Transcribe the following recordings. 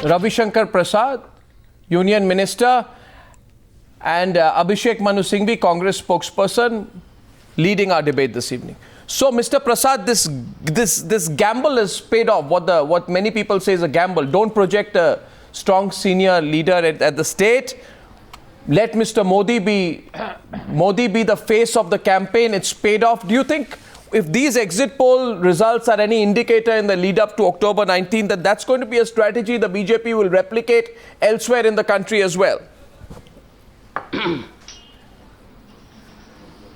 Ravi Shankar Prasad, Union Minister, and Abhishek Manu Singhvi, Congress spokesperson, leading our debate this evening. So, Mr. Prasad, this gamble is paid off. What many people say is a gamble. Don't project a strong senior leader at the state. Let Mr. Modi be the face of the campaign. It's paid off. Do you think, if these exit poll results are any indicator in the lead up to October 19th, that that's going to be a strategy the BJP will replicate elsewhere in the country as well?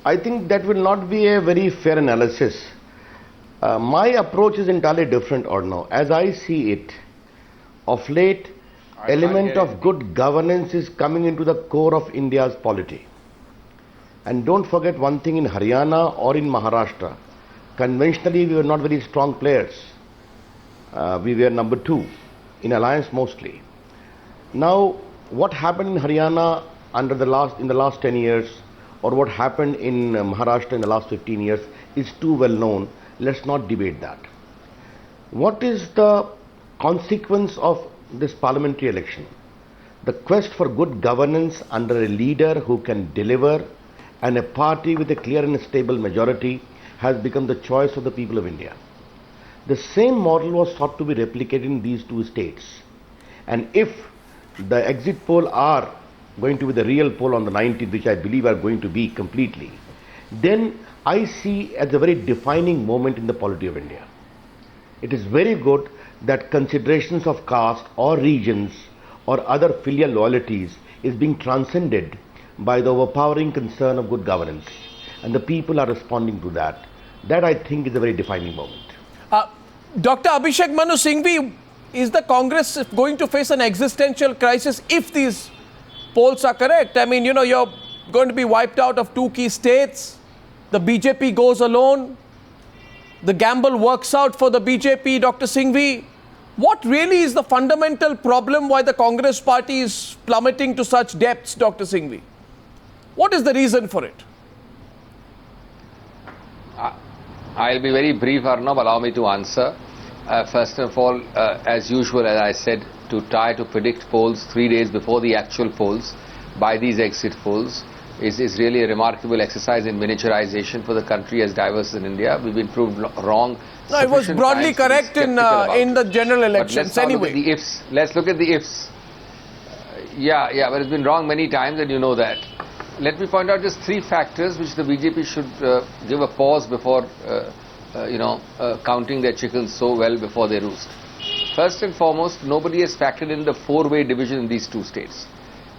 I think that will not be a very fair analysis. My approach is entirely different, Arnav. As I see it, of late, element of good governance is coming into the core of India's polity. And don't forget one thing, in Haryana or in Maharashtra, conventionally we were not very strong players. We were number 2, in alliance mostly. Now, what happened in Haryana in the last 10 years, or what happened in Maharashtra in the last 15 years is too well known. Let's not debate that. What is the consequence of this parliamentary election? The quest for good governance under a leader who can deliver, and a party with a clear and stable majority has become the choice of the people of India. The same model was thought to be replicated in these 2 states. And if the exit poll are going to be the real poll on the 19th, which I believe are going to be completely, then I see as a very defining moment in the polity of India. It is very good that considerations of caste or regions or other filial loyalties is being transcended by the overpowering concern of good governance. And the people are responding to that. That, I think, is a very defining moment. Dr. Abhishek Manu Singhvi, is the Congress going to face an existential crisis if these polls are correct? I mean, you're going to be wiped out of 2 key states. The BJP goes alone. The gamble works out for the BJP, Dr. Singhvi. What really is the fundamental problem why the Congress party is plummeting to such depths, Dr. Singhvi? What is the reason for it? I'll be very brief, Arnav. Allow me to answer. First of all, as usual, as I said, to try to predict polls 3 days before the actual polls by these exit polls is really a remarkable exercise in miniaturization for the country as diverse as in India. We've been proved wrong. No, it was broadly correct in the general elections anyway. Let's look at the ifs. Yeah, but it's been wrong many times, and you know that. Let me point out just 3 factors which the BJP should give a pause before, counting their chickens so well before they roost. First and foremost, nobody has factored in the 4-way division in these 2 states.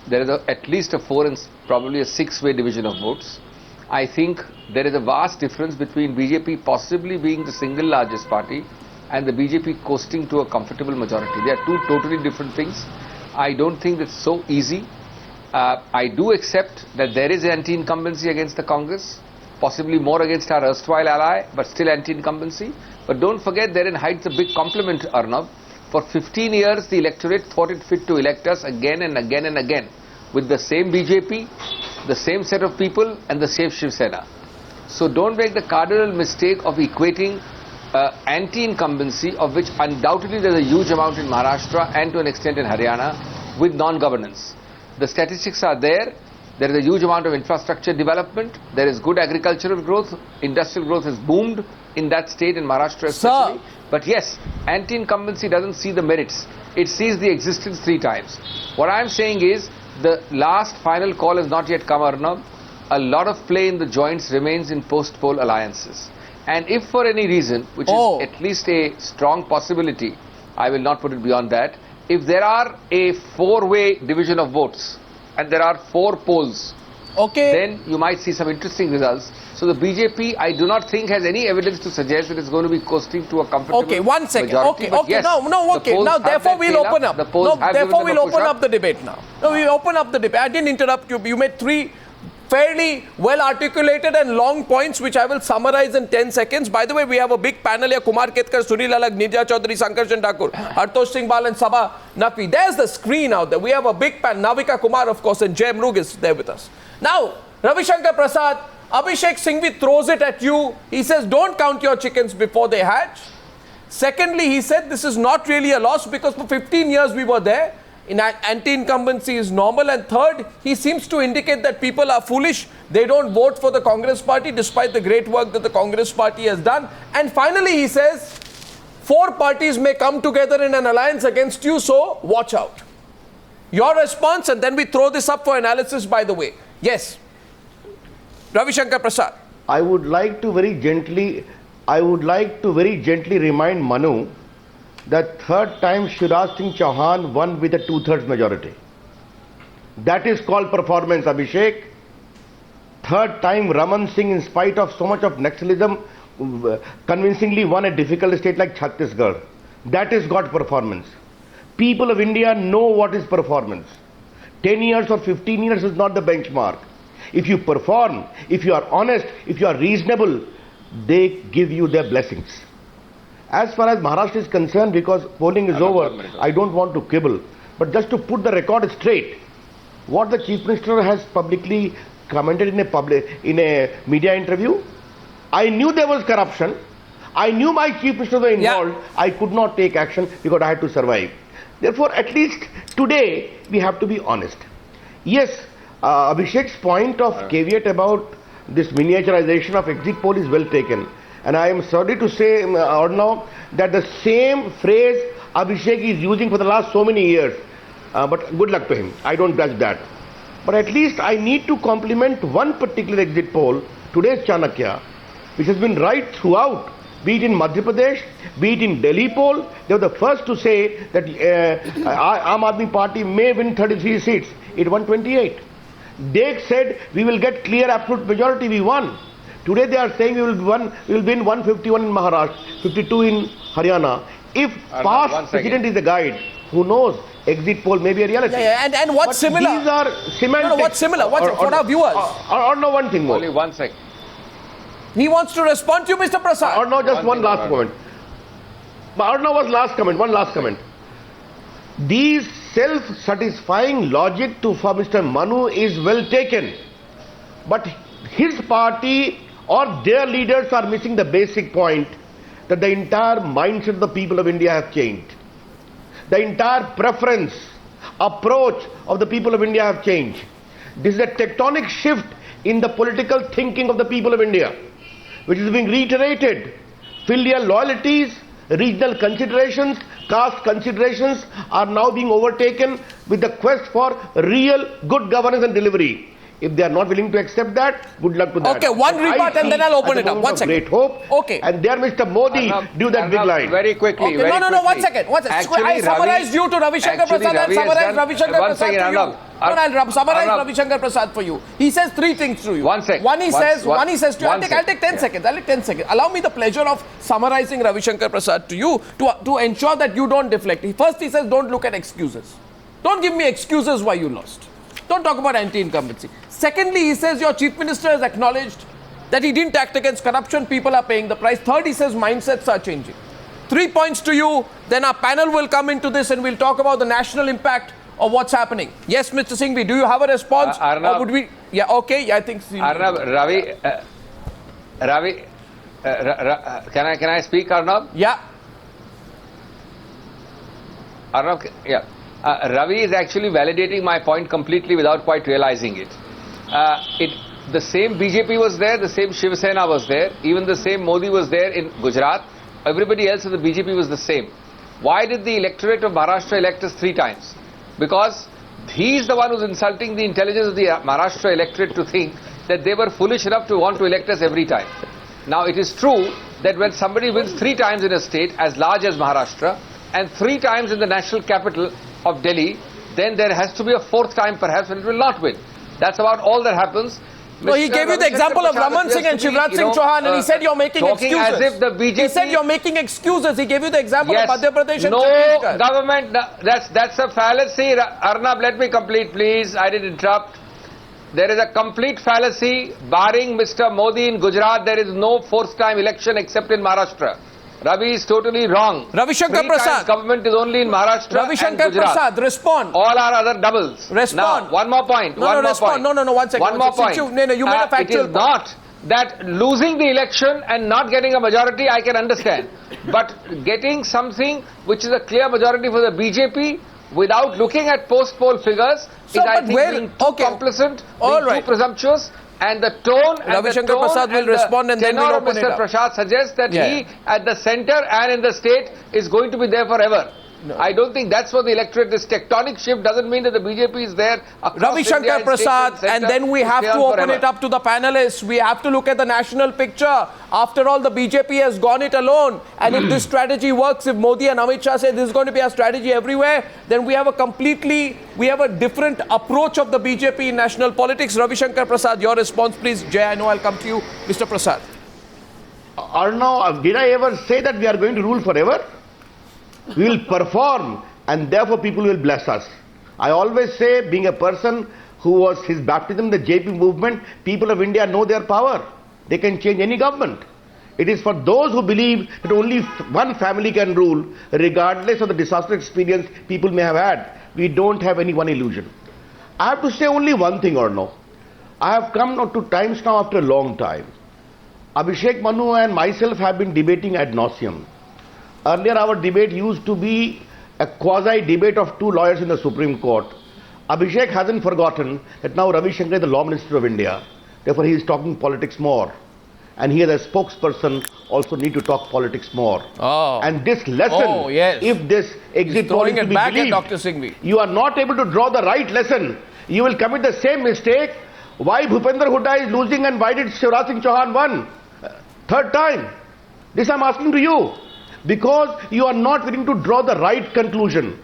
There is at least a 4 and probably a 6-way division of votes. I think there is a vast difference between BJP possibly being the single largest party and the BJP coasting to a comfortable majority. They are 2 totally different things. I don't think it's so easy. I do accept that there is anti-incumbency against the Congress, possibly more against our erstwhile ally, but still anti-incumbency. But don't forget, therein hides a big compliment, Arnav. For 15 years, the electorate thought it fit to elect us again and again and again with the same BJP, the same set of people, and the same Shiv Sena. So don't make the cardinal mistake of equating anti-incumbency, of which undoubtedly there's a huge amount in Maharashtra and to an extent in Haryana, with non-governance. The statistics are there. There is a huge amount of infrastructure development. There is good agricultural growth. Industrial growth has boomed in that state, in Maharashtra especially. Sir. But yes, anti-incumbency doesn't see the merits. It sees the existence 3 times. What I'm saying is, the last final call has not yet come, Arnav. A lot of play in the joints remains in post-poll alliances. And if for any reason, which is at least a strong possibility, I will not put it beyond that, if there are a 4-way division of votes and there are 4 polls, then you might see some interesting results. So the BJP, I do not think, has any evidence to suggest that it's going to be coasting to a comfortable majority. One second. Yes, now therefore we'll open up. Therefore we'll open up the debate now. No, we open up the debate. I didn't interrupt you. You made 3 fairly well articulated and long points, which I will summarize in 10 seconds. By the way, we have a big panel here. Kumar Ketkar, Sunil Alag, Nidya Chaudhary, Sankarshan Thakur, Hartosh Singh Bal and Sabha Naqvi. There's the screen out there. We have a big panel. Navika Kumar, of course, and Jay Mrug is there with us. Now, Ravi Shankar Prasad, Abhishek Singhvi throws it at you. He says, don't count your chickens before they hatch. Secondly, he said this is not really a loss because for 15 years we were there. Anti-incumbency is normal. And third, he seems to indicate that people are foolish. They don't vote for the Congress party despite the great work that the Congress party has done. And finally, he says, 4 parties may come together in an alliance against you, so watch out. Your response, and then we throw this up for analysis, by the way. Yes. Ravi Shankar Prasad. I would like to very gently remind Manu that third time Shivraj Singh Chauhan won with a 2/3 majority. That is called performance, Abhishek. Third time Raman Singh, in spite of so much of Naxalism, convincingly won a difficult state like Chhattisgarh. That is got performance. People of India know what is performance. 10 years or 15 years is not the benchmark. If you perform, if you are honest, if you are reasonable, they give you their blessings. As far as Maharashtra is concerned, because polling is over, I don't want to quibble. But just to put the record straight, what the Chief Minister has publicly commented in a media interview, I knew there was corruption. I knew my Chief Minister was involved. Yeah. I could not take action because I had to survive. Therefore, at least today, we have to be honest. Yes, Abhishek's point of caveat about this miniaturization of exit poll is well taken. And I am sorry to say, Arnav, that the same phrase Abhishek is using for the last so many years. But good luck to him. I don't judge that. But at least I need to compliment one particular exit poll, today's Chanakya, which has been right throughout, be it in Madhya Pradesh, be it in Delhi poll. They were the first to say that Aam Aadmi Party may win 33 seats. It won 28. They said we will get clear absolute majority. We won. Today they are saying we will win 151 in Maharashtra, 52 in Haryana. If past precedent is the guide, who knows? Exit poll may be a reality. And what's similar? These are semantics. No, what's similar? For our viewers. Or no, one thing more. Only 1 second. He wants to respond to you, Mr. Prasad. Or no, just one last comment. Or no, one last comment. These self-satisfying logic for Mr. Manu is well taken. But his party or their leaders are missing the basic point that the entire mindset of the people of India have changed. The entire preference, approach of the people of India have changed. This is a tectonic shift in the political thinking of the people of India, which is being reiterated. Filial loyalties, regional considerations, caste considerations are now being overtaken with the quest for real good governance and delivery. If they are not willing to accept that, good luck to that. Okay, one rebut and then I'll open it up. 1 second. Great hope. Okay. And there Mr. Modi do that big line. Very quickly. Okay. No, 1 second. Actually, I summarized you to Ravi Shankar Prasad. I'll summarize Ravi Shankar Prasad to you. I'll summarize Ravi Shankar Prasad for you. He says 3 things to you. 1 second. One he says to you. I'll take 10 seconds. I'll take 10 seconds. Allow me the pleasure of summarizing Ravi Shankar Prasad to you to ensure that you don't deflect. First he says don't look at excuses. Don't give me excuses why you lost. Don't talk about anti-incumbency. Secondly, he says your Chief Minister has acknowledged that he didn't act against corruption. People are paying the price. Third, he says mindsets are changing. 3 points to you. Then our panel will come into this and we'll talk about the national impact of what's happening. Yes, Mr. Singhvi, do you have a response? Arnab, or would we? Yeah, okay. Yeah, I think. Arnab, Ravi, can I speak, Arnab? Yeah. Arnab, yeah. Ravi is actually validating my point completely without quite realizing it. The same BJP was there, the same Shiv Sena was there, even the same Modi was there in Gujarat. Everybody else in the BJP was the same. Why did the electorate of Maharashtra elect us 3 times? Because he is the one who's insulting the intelligence of the Maharashtra electorate to think that they were foolish enough to want to elect us every time. Now it is true that when somebody wins 3 times in a state as large as Maharashtra and 3 times in the national capital of Delhi, then there has to be a 4th time perhaps when it will not win. That's about all that happens. No, he gave you the example of Raman Singh and Shivraj Singh Chauhan and he said you're making excuses. As if the BJP... He said you're making excuses. He gave you the example of Madhya Pradesh and Chhattisgarh. Government, that's a fallacy. Arnab, let me complete please. I didn't interrupt. There is a complete fallacy. Barring Mr. Modi in Gujarat, there is no 4th time election except in Maharashtra. Ravi is totally wrong. Ravi Shankar Prasad. Government is only in Maharashtra Ravi Shankar and Gujarat. Prasad, respond. All are other doubles. Respond. Now, one more point. No, 1 second. One more point. You made a factual It is not that losing the election and not getting a majority, I can understand. But getting something which is a clear majority for the BJP without looking at post-poll figures is, I think, being too complacent, being too presumptuous. And the tone and Ravi Shankar Prasad will respond and then we'll open it up. Mr. Prasad suggests that he, at the center and in the state, is going to be there forever. No. I don't think that's what the electorate, this tectonic shift doesn't mean that the BJP is there across Ravi Shankar Prasad, and then we have to open it up to the panelists. We have to look at the national picture. After all, the BJP has gone it alone. And if this strategy works, if Modi and Amit Shah say this is going to be a strategy everywhere, then we have a different approach of the BJP in national politics. Ravi Shankar Prasad, your response, please. Jay, I know I'll come to you. Mr. Prasad. Arnav, did I ever say that we are going to rule forever? We will perform, and therefore people will bless us. I always say, being a person who was his baptism, the JP movement, people of India know their power. They can change any government. It is for those who believe that only one family can rule, regardless of the disastrous experience people may have had. We don't have any one illusion. I have to say only one thing, Arnav. I have come to times now after a long time. Abhishek Manu and myself have been debating ad nauseum. Earlier our debate used to be a quasi-debate of two lawyers in the Supreme Court. Abhishek hasn't forgotten that now Ravi Shankar is the Law Minister of India. Therefore he is talking politics more. And he as a spokesperson also need to talk politics more. And this lesson, if this exit poll is to be believed, Dr. Singhvi, you are not able to draw the right lesson. You will commit the same mistake. Why Bhupender Hooda is losing and why did Shivraj Singh Chauhan won? Third time. This I am asking to you. Because you are not willing to draw the right conclusion.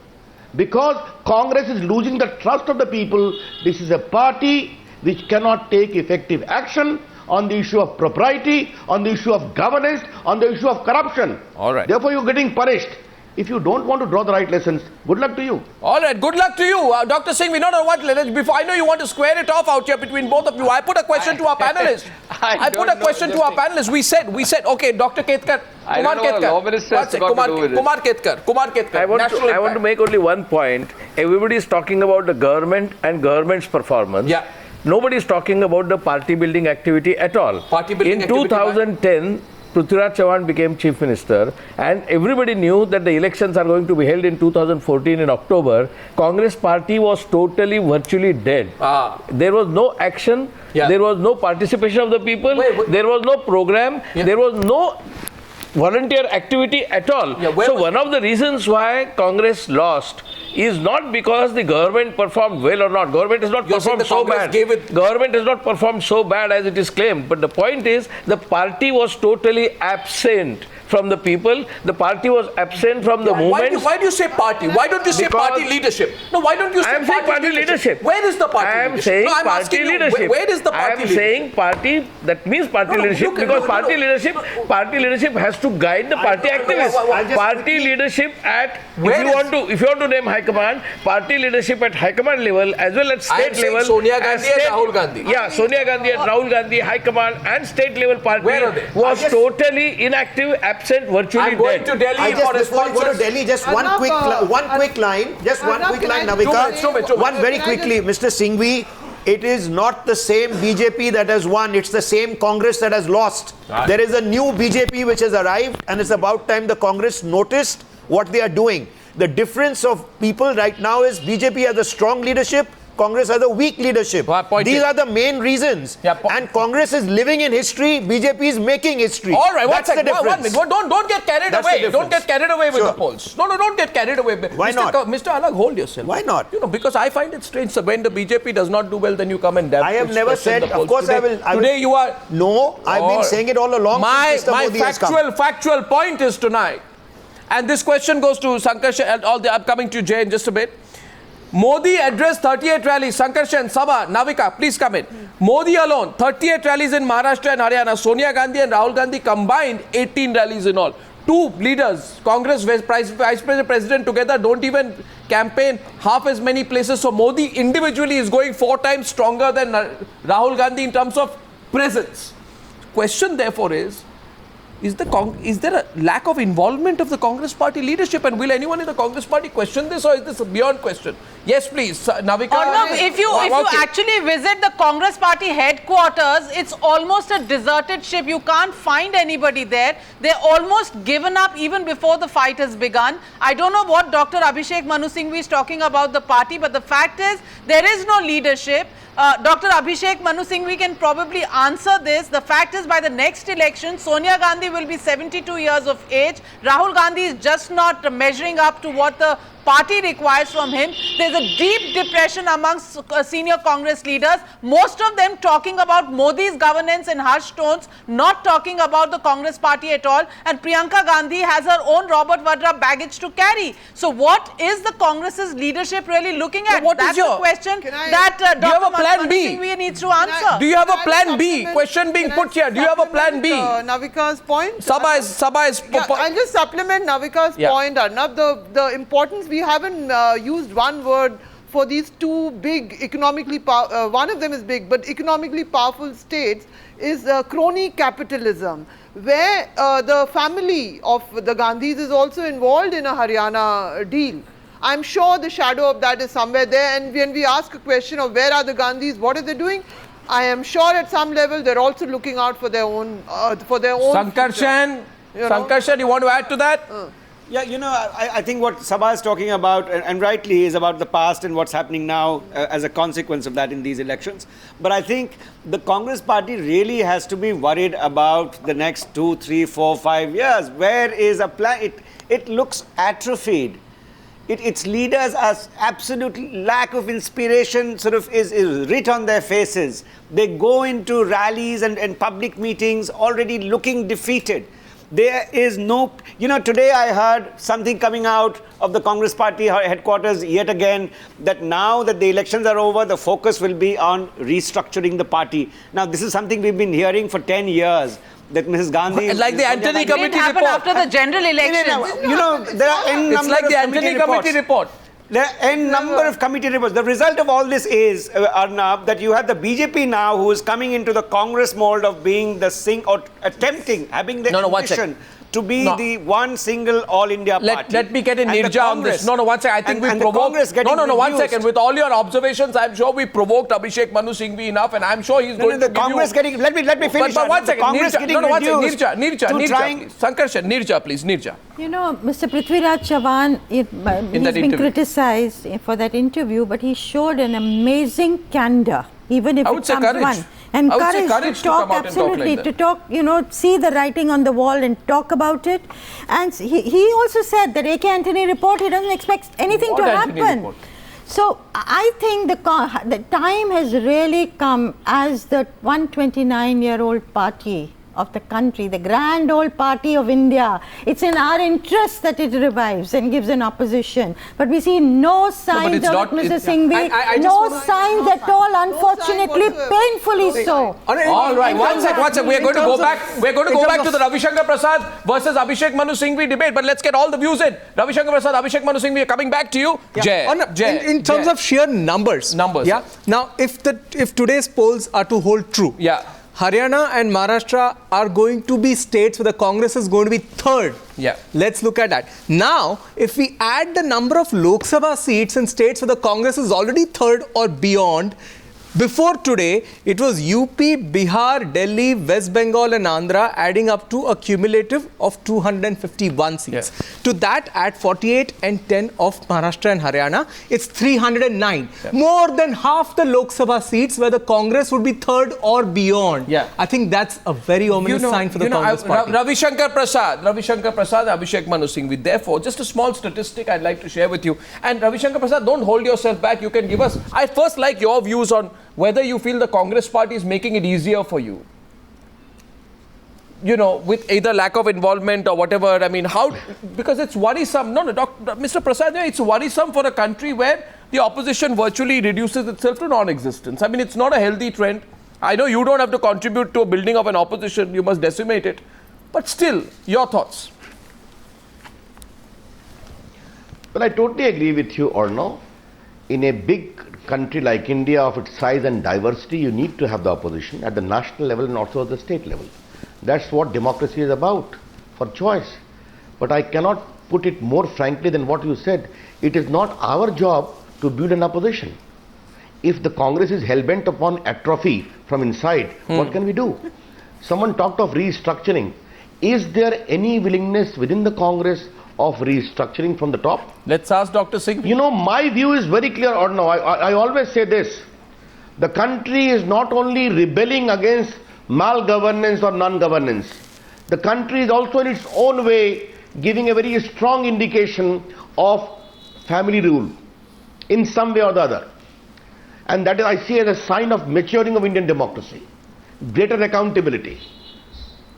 Because Congress is losing the trust of the people. This is a party which cannot take effective action on the issue of propriety, on the issue of governance, on the issue of corruption. All right. Therefore you are getting punished. If you don't want to draw the right lessons, good luck to you. All right, good luck to you. Dr. Singh, we don't know what, before I know you want to square it off out here between both of you. I put a question to our panelists. I put a question to our panelists. We said, okay, Dr. Ketkar, Kumar Ketkar. I want to make only one point. Everybody is talking about the government and government's performance. Yeah. Nobody is talking about the party building activity at all. In 2010, Prithviraj Chauhan became Chief Minister and everybody knew that the elections are going to be held in 2014 in October. Congress party was totally, virtually dead. There was no action, there was no participation of the people, there was no program, there was no volunteer activity at all. So one of the reasons why Congress lost is not because the government performed well or not. Government has not performed so bad. Government has not performed so bad as it is claimed. But the point is, the party was totally absent from the people. The party was absent from the movement. Why do you say party? Why don't you say party leadership? No, why don't you say party leadership? Where is the party leadership? I am saying party leadership. Where is the party leadership? I am saying party, that means party leadership, because party leadership has to guide the party activists. Party leadership at, if you want to name high command, party leadership at high command level as well as state level. Sonia Gandhi and Rahul Gandhi. Yeah, Sonia Gandhi and Rahul Gandhi, high command and state level party was totally inactive, absent, virtually dead. Going to Delhi for response. Go to Delhi. Just one quick line, Navika. One very quickly, Mr. Singhvi. It is not the same BJP that has won. It's the same Congress that has lost. There is a new BJP which has arrived, and it's about time the Congress noticed what they are doing. The difference of people right now is BJP has a strong leadership, Congress has a weak leadership. These are the main reasons. And Congress is living in history, BJP is making history. All right, that's the difference. Don't get carried away. Don't get carried away with the polls. No, don't get carried away. Why not? Mr. Alag, hold yourself. Why not? You know, because I find it strange that when the BJP does not do well, then you come and I have never said, of course I will. Today you are... No, I've been saying it all along. My factual point is tonight, and this question goes to Sankarshan and all the upcoming to Jay in just a bit. Modi addressed 38 rallies. Sankarshan, Sabha, Navika, please come in. Modi alone, 38 rallies in Maharashtra and Haryana. Sonia Gandhi and Rahul Gandhi combined 18 rallies in all. Two leaders, Congress Vice President together, don't even campaign half as many places. So Modi individually is going 4 times stronger than Rahul Gandhi in terms of presence. Question therefore is, is there a lack of involvement of the Congress party leadership, and will anyone in the Congress party question this, or is this beyond question? Yes, please, Navika. Arnab, if you actually visit the Congress party headquarters, it's almost a deserted ship. You can't find anybody there. They're almost given up even before the fight has begun. I don't know what Dr. Abhishek Manu Singhvi is talking about the party, but the fact is there is no leadership. Dr. Abhishek Manu Singhvi can probably answer this. The fact is, by the next election, Sonia Gandhi will be 72 years of age. Rahul Gandhi is just not measuring up to what the party requires from him. There's a deep depression amongst senior Congress leaders, most of them talking about Modi's governance in harsh tones, not talking about the Congress party at all. And Priyanka Gandhi has her own Robert Vadra baggage to carry. So what is the Congress's leadership really looking at? What That's is your the question that Dr. Manu Singhvi needs to answer. Do you have a plan B? Question being put here. Do you have a plan B? Navika's point. Sabha is I'll just supplement Navika's point, Arnab. The importance, we haven't used one word for these two big economically, one of them is big, but economically powerful states is crony capitalism, where the family of the Gandhis is also involved in a Haryana deal. I'm sure the shadow of that is somewhere there, and when we ask a question of where are the Gandhis, what are they doing, I am sure at some level they're also looking out for their own Sankarshan, Sankarshan, you want to add to that? Yeah, you know, I think what Sabha is talking about, and rightly, is about the past and what's happening now as a consequence of that in these elections. But I think the Congress party really has to be worried about the next 2, 3, 4, 5 years. Where is a plan? It looks atrophied. Its leaders are absolute lack of inspiration sort of is writ on their faces. They go into rallies and public meetings already looking defeated. There is no, you know, today I heard something coming out of the Congress party headquarters yet again, that now that the elections are over, the focus will be on restructuring the party. Now, this is something we've been hearing for 10 years. That Mrs. Gandhi... Like the Antony Committee report. After the general elections. You know, there are n number It's like the Antony Committee report. There are n number of committee reports. The result of all this is, Arnab, that you have the BJP now who is coming into the Congress mold of being the or attempting, having the ambition to be the one single all India party. Let me get in Nirja on this. No, one second. I think we provoked. No, 1 second. With all your observations, I'm sure we provoked Abhishek Manu Singhvi enough, and I'm sure he's going to give Congress getting. Let me finish. But 1 second. Nirja, Sankarshan, Nirja, please, Nirja. You know, Mr. Prithviraj Chavan, he's been criticized for that interview, but he showed an amazing candor, even if it comes one. And courage to talk, absolutely, to talk, you know, see the writing on the wall and talk about it. And he also said that AK Antony report, he doesn't expect anything to happen. So I think the time has really come as the 129-year-old party of the country, the grand old party of India. It's in our interest that it revives and gives an opposition. But we see no signs of it, Mr. Singhvi. No signs at all, unfortunately, painfully so. All right, one sec. We're going to go back. We're going to go back to the Ravi Shankar Prasad versus Abhishek Manu Singhvi debate. But let's get all the views in. Ravi Shankar Prasad, Abhishek Manu Singhvi are coming back to you. Jay. In terms of sheer numbers. Yeah. Now, if today's polls are to hold true. Yeah. Haryana and Maharashtra are going to be states where the Congress is going to be third. Yeah. Let's look at that. Now, if we add the number of Lok Sabha seats in states where the Congress is already third or beyond, before today, it was UP, Bihar, Delhi, West Bengal and Andhra, adding up to a cumulative of 251 seats. Yeah. To that, add 48 and 10 of Maharashtra and Haryana, it's 309. Yeah. More than half the Lok Sabha seats where the Congress would be third or beyond. Yeah. I think that's a very ominous sign for the Congress party. Ravi Shankar Prasad, Abhishek Manu Singhvi. Therefore, just a small statistic I'd like to share with you. And Ravi Shankar Prasad, don't hold yourself back. You can give us, I first like your views on whether you feel the Congress party is making it easier for you. You know, with either lack of involvement or whatever. I mean, how, because it's worrisome. Mr. Prasad, it's worrisome for a country where the opposition virtually reduces itself to non-existence. I mean, it's not a healthy trend. I know you don't have to contribute to a building of an opposition. You must decimate it. But still, your thoughts? Well, I totally agree with you, Arnav. In a big country like India of its size and diversity, you need to have the opposition at the national level and also at the state level. That's what democracy is about, for choice. But I cannot put it more frankly than what you said. It is not our job to build an opposition. If the Congress is hell-bent upon atrophy from inside, what can we do? Someone talked of restructuring. Is there any willingness within the Congress of restructuring from the top? Let's ask Dr. Singh. You know, my view is very clear. Or no, I always say this. The country is not only rebelling against malgovernance or non-governance. The country is also in its own way giving a very strong indication of family rule in some way or the other. And that is, I see as a sign of maturing of Indian democracy, greater accountability.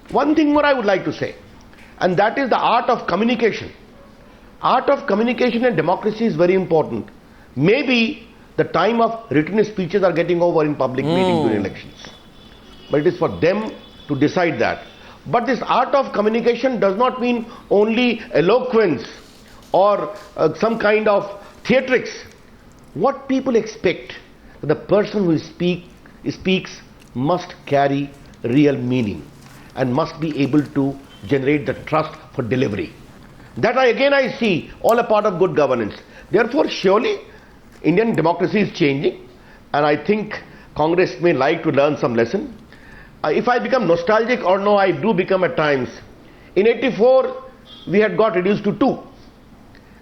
One thing more I would like to say, and that is the art of communication. Art of communication and democracy is very important. Maybe the time of written speeches are getting over in public meetings during elections. But it is for them to decide that. But this art of communication does not mean only eloquence or some kind of theatrics. What people expect, the person who speaks must carry real meaning and must be able to generate the trust for delivery. That I see all a part of good governance. Therefore, surely Indian democracy is changing, and I think Congress may like to learn some lesson. If I become nostalgic or no, I do become at times. In '84, we had got reduced to 2.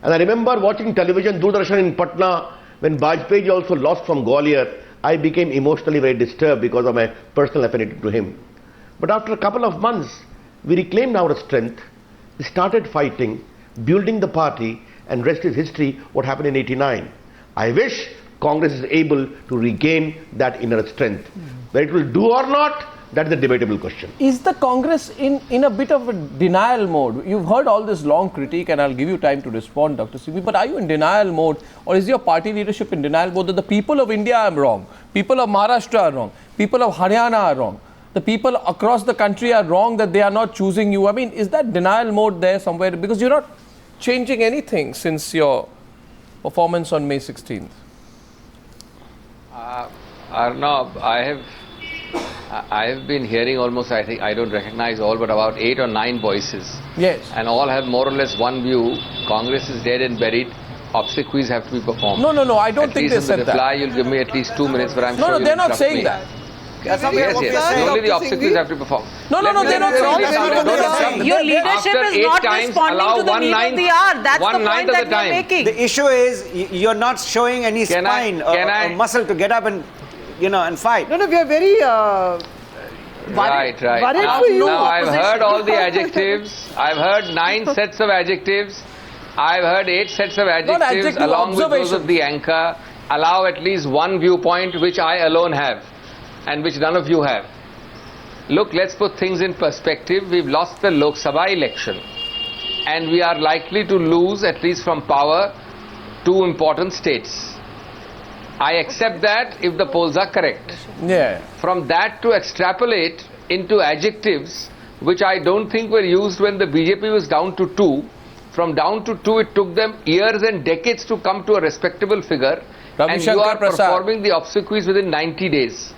And I remember watching television, Doordarshan in Patna, when Bajpayee also lost from Gwalior. I became emotionally very disturbed because of my personal affinity to him. But after a couple of months, we reclaimed our strength, we started fighting, building the party, and rest is history, what happened in '89. I wish Congress is able to regain that inner strength. Whether it will do or not, that is a debatable question. Is the Congress in a bit of a denial mode? You've heard all this long critique, and I'll give you time to respond, Dr. Singh, but are you in denial mode, or is your party leadership in denial mode that the people of India are wrong, people of Maharashtra are wrong, people of Haryana are wrong, the people across the country are wrong, that they are not choosing you? I mean, is that denial mode there somewhere? Because you're not changing anything since your performance on May 16th. Arnab, I have been hearing almost, I think, I don't recognize all, but about 8 or 9 voices. Yes. And all have more or less one view. Congress is dead and buried. Obsequies have to be performed. No, I don't think they said that. Reply, you'll give me at least 2 minutes, but I'm sure No, they're not saying that. Yes. Only the obsequies have to be performed. No, they're not saying that. Your leadership is not responding to the need of the hour. That's the point that you're making. The issue is you're not showing any spine or muscle to get up and, and fight. No, we are very Right. Now I've heard all the adjectives. I've heard 9 sets of adjectives. I've heard 8 sets of adjectives along with those of the anchor. Allow at least one viewpoint which I alone have and which none of you have. Look, let's put things in perspective. We've lost the Lok Sabha election and we are likely to lose, at least from power, 2 important states. I accept that if the polls are correct. Yeah. From that to extrapolate into adjectives which I don't think were used when the BJP was down to 2. From down to 2, it took them years and decades to come to a respectable figure. And you are performing the obsequies within 90 days.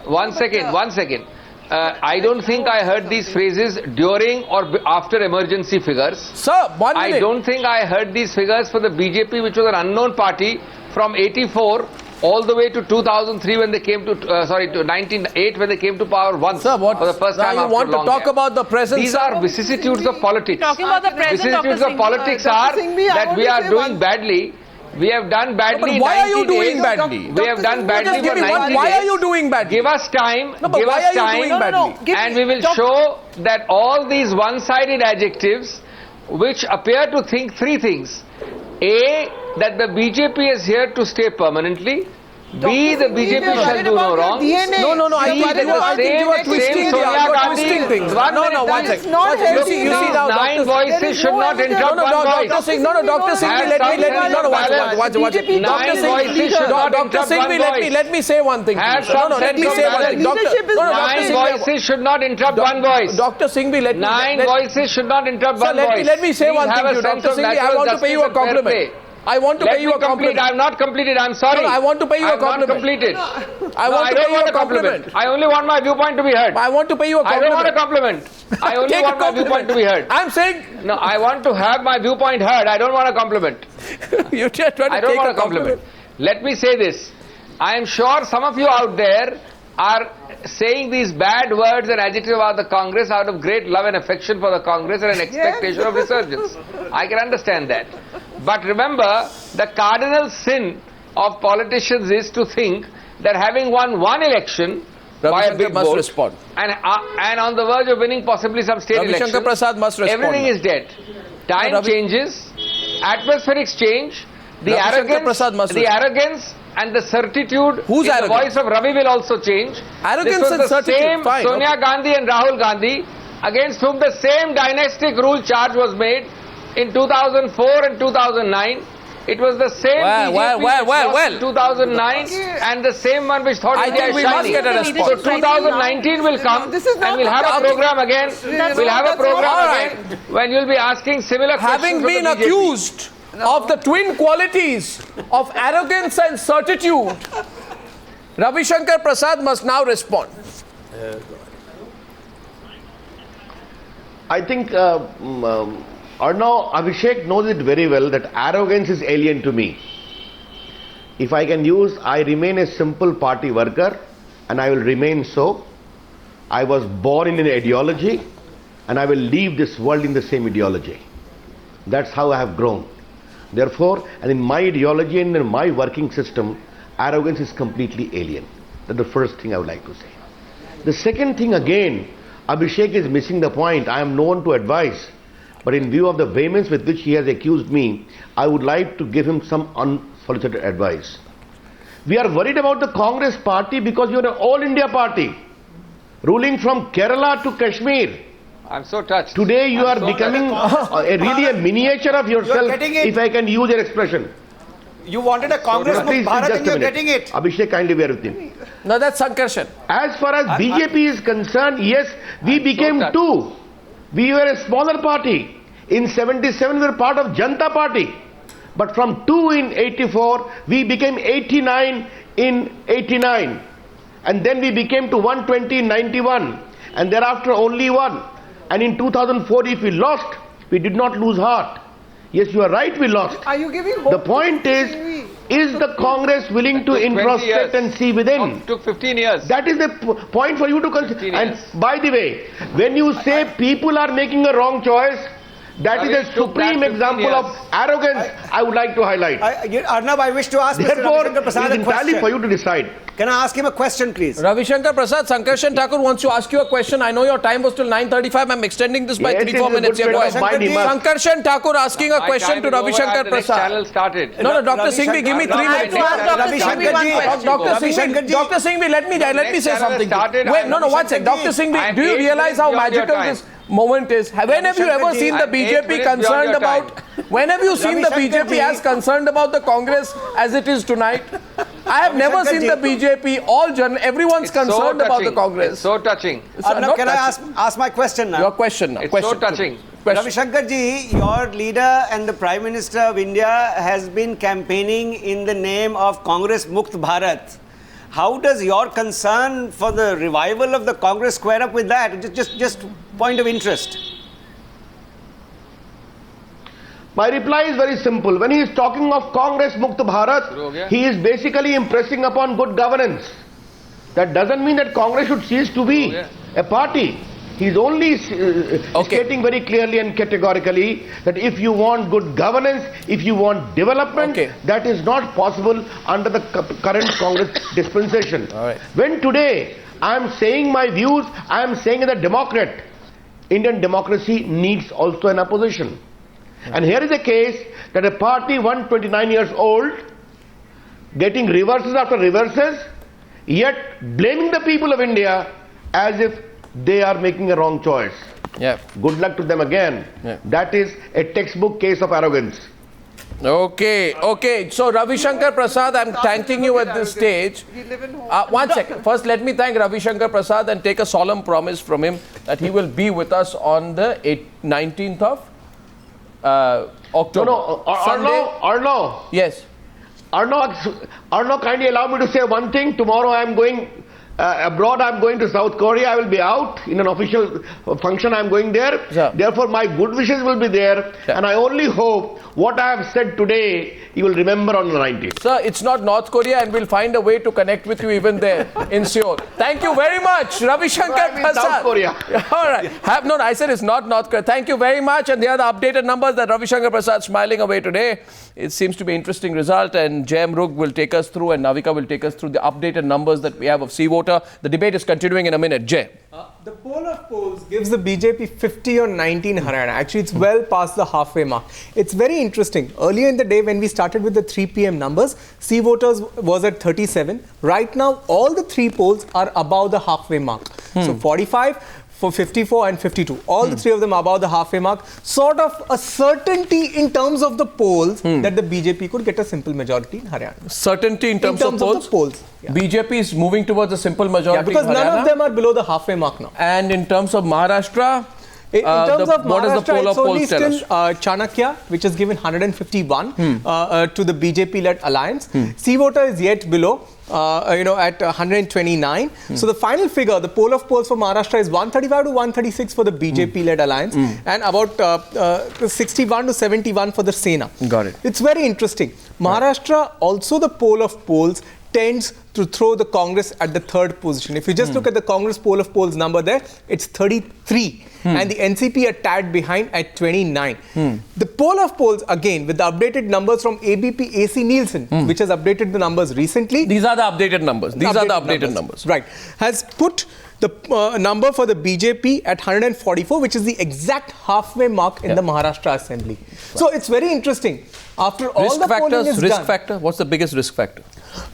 One second. I don't think I heard these phrases during or after emergency figures. Sir, 1 minute. I don't think I heard these figures for the BJP, which was an unknown party, from 84 all the way to 2003 when they came to, to 1908 when they came to power once. Sir, for the first time you after want a to long talk time. about the present? These are vicissitudes of politics. Talking about the present, vicissitudes of politics are that we are doing badly. We have done badly. But why are you doing badly? We have done badly for 90 days. Why are you doing badly? Give us time. No, but why are you doing badly? And we will show that all these one-sided adjectives, which appear to think 3 things. A, that the BJP is here to stay permanently. B, the BJP shall do no wrong. No, I think you are twisting things. No, one second. You see now, 9 voices should not interrupt one voice. Dr. Singh, Dr. Singh, watch. Dr. Singh, let me say one thing. Let me say one thing. 9 voices should not interrupt one voice. Dr. Singh, let me... 9 voices should not interrupt one voice. Let me say one thing to you, Dr. Singh. I want to pay you a compliment. I want to pay you a compliment. I have not completed. I'm sorry. No, I want to pay you a compliment. I have not completed. I don't want a compliment. I only want my viewpoint to be heard. I want to pay you a compliment. I don't want a compliment. I only want my viewpoint to be heard. I'm saying... No, I want to have my viewpoint heard. I don't want a compliment. You're trying to I don't want a compliment. Let me say this. I am sure some of you out there are saying these bad words and adjectives about the Congress out of great love and affection for the Congress and an expectation of resurgence. I can understand that. But remember, the cardinal sin of politicians is to think that having won one election by a big vote and on the verge of winning possibly some state elections, everything is dead. Time changes, atmospherics change, the arrogance and the certitude in the voice of Ravi will also change. Arrogance this was the same Sonia Gandhi and Rahul Gandhi against whom the same dynastic rule charge was made in 2004 and 2009. It was the same BJP in 2009 and the same one which thought India is shining. So 2019 will come and we'll have a program again. We'll have a program again when you'll be asking similar questions. Having been accused of the twin qualities of arrogance and certitude, Ravi Shankar Prasad must now respond. I think Arnav, Abhishek knows it very well that arrogance is alien to me. If I can use, I remain a simple party worker and I will remain so. I was born in an ideology and I will leave this world in the same ideology. That's how I have grown. Therefore, and in my ideology and in my working system, arrogance is completely alien. That's the first thing I would like to say. The second thing again, Abhishek is missing the point. I am no one to advise. But in view of the vehemence with which he has accused me, I would like to give him some unsolicited advice. We are worried about the Congress party because you are an all India party, ruling from Kerala to Kashmir. I'm so touched. Today you are becoming really a miniature of yourself, if I can use your expression. You wanted a Congress Mukh Bharat and you're getting it. Abhishek, kindly bear with me. No, that's Sankarshan. As far as BJP is concerned, yes, we became two. We were a smaller party. In 77, we were part of Janata Party. But from 2 in 84, we became 89 in 89. And then we became to 120 in 91. And thereafter only one. And in 2004, if we lost, we did not lose heart. Yes, you are right, we lost. Are you giving hope? The point is the Congress willing to introspect and see within? It took 15 years. That is the point for you to consider. And by the way, when you say people are making a wrong choice, that is a supreme example of arrogance I would like to highlight. Arnav, I wish to ask Mr. Ravi Shankar Prasad a question. Entirely for you to decide. Can I ask him a question, please? Ravi Shankar Prasad, Sankarshan Thakur wants to ask you a question. I know your time was till 9:35. I'm extending this by 3-4 minutes. Here, go ahead. Sankarshan Thakur asking a question to Ravi Shankar Prasad. Channel started. No, Dr. Singhvi, give me 3 minutes. Dr. Singhvi, let me say something. Wait, no, one second. Dr. Singhvi, do you realize how magical this moment is? When have you ever seen the BJP concerned about? When have you seen the BJP as concerned about the Congress as it is tonight? I have never seen the BJP, everyone's concerned about the Congress. It's so touching. Arnav, can I ask my question now? Your question now. It's so touching. Ravi Shankar ji, your leader and the Prime Minister of India has been campaigning in the name of Congress Mukh Bharat. How does your concern for the revival of the Congress square up with that? Just point of interest. My reply is very simple. When he is talking of Congress Mukh Bharat, he is basically impressing upon good governance. That doesn't mean that Congress should cease to be a party. He is only stating very clearly and categorically that if you want good governance, if you want development, that is not possible under the current Congress dispensation. When today I am saying my views, I am saying as a Democrat, Indian democracy needs also an opposition. And here is a case that a party 129 years old, getting reverses after reverses, yet blaming the people of India as if they are making a wrong choice. Good luck to them again. That is a textbook case of arrogance. Okay. So Ravi Shankar Prasad, I'm thanking you at this stage. 1 second. First, let me thank Ravi Shankar Prasad and take a solemn promise from him that he will be with us on the 19th of October. No, Arnav. Yes. Arnav, kindly allow me to say one thing. Tomorrow I am going abroad. I am going to South Korea. I will be out in an official function. I am going there. Sir. Therefore, my good wishes will be there. Sir. And I only hope what I have said today, you will remember on the 19th. Sir, it's not North Korea, and we'll find a way to connect with you even there in Seoul. Thank you very much, Ravi Shankar Prasad. South Korea. All right. I said it's not North Korea. Thank you very much. And there are the updated numbers that Ravi Shankar Prasad smiling away today. It seems to be an interesting result, and Jayam Rug will take us through, and Navika will take us through the updated numbers that we have of C-voter. The debate is continuing in a minute. Jay. The poll of polls gives the BJP 50 or 19 in Haryana. Actually, it's well past the halfway mark. It's very interesting. Earlier in the day, when we started with the 3 p.m. numbers, C-voters was at 37. Right now, all the 3 polls are above the halfway mark. So 45, for 54 and 52. All the 3 of them are above the halfway mark. Sort of a certainty in terms of the polls that the BJP could get a simple majority in Haryana. Certainty in terms of polls? Of the polls. Yeah. BJP is moving towards a simple majority because in Haryana. none of them are below the halfway mark now. And in terms of Maharashtra? In terms of what does the poll of polls tell us? Chanakya, which has given 151 to the BJP-led alliance. C-voter is yet below, at 129. So the final figure, the poll of polls for Maharashtra is 135 to 136 for the BJP-led alliance and about 61 to 71 for the Sena. Got it. It's very interesting. Maharashtra, also the poll of polls tends to throw the Congress at the 3rd position. If you just look at the Congress poll of polls number there, it's 33. And the NCP are tagged behind at 29. The poll of polls, again, with the updated numbers from ABP AC Nielson, which has updated the numbers recently. These are the updated numbers. These are the updated numbers. Right. Has put the number for the BJP at 144, which is the exact halfway mark in the Maharashtra Assembly. So it's very interesting. After all the polling is risk done, factor? What's the biggest risk factor?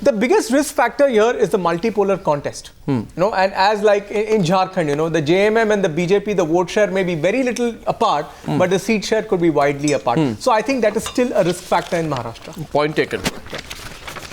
The biggest risk factor here is the multipolar contest. And as like in Jharkhand, the JMM and the BJP, the vote share may be very little apart, but the seat share could be widely apart. So I think that is still a risk factor in Maharashtra. Point taken.